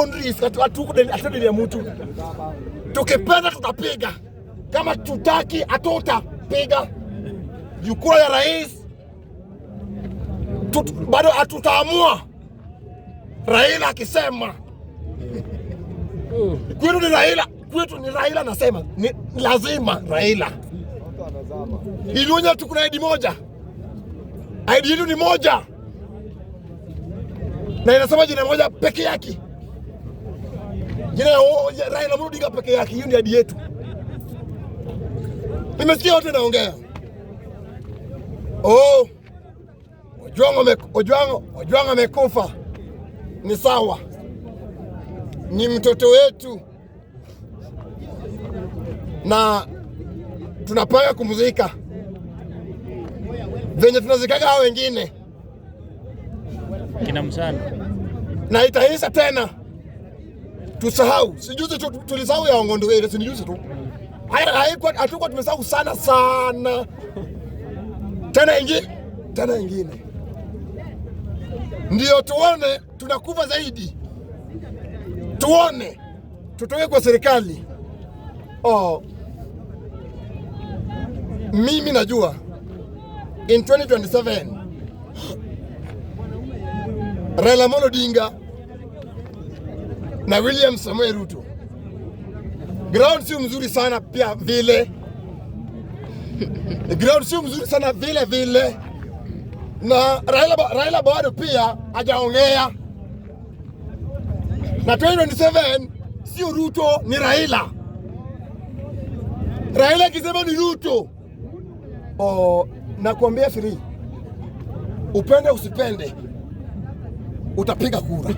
own risk. Atudeni ya mtu. Tukipenda tutapiga. Kama tutaki hatutapiga. Jukwaa ya rais bado hatutaamua. Raila akisema kwetu ni Raila nasema ni lazima Raila. Ilionya tukuna ID moja. ID yetu ni moja. Na inasema jina moja peke yake. Jina ya Raila Amolo Odinga peke yake, hiyo ni ID yetu. Nimesikia wote naongea. Oh. Ojwang amekufa. Ni sawa. Ni mtoto wetu. Na tunapanga kumzika. Venye tunazikaga hao wengine. Kina Msana. Na itaisha tena. Tusahau. Sijuzi tulisahau ya Ongondo wewe, sijuzi tu. Hatukuwa tumesahau sana. Tena ingine. Ndio tuone tunakufa zaidi. Tuone tutoke kwa serikali. Mimi najua in 2027 Raila Amolo Odinga na William Samoei Ruto. Ground sio mzuri sana pia vile. Ground sio mzuri sana vile. Na Raila bado pia hajaongea. Na 2027 sio Ruto ni Raila. Raila akisema ni Ruto. Nakwambia free. Upende usipende utapiga kura.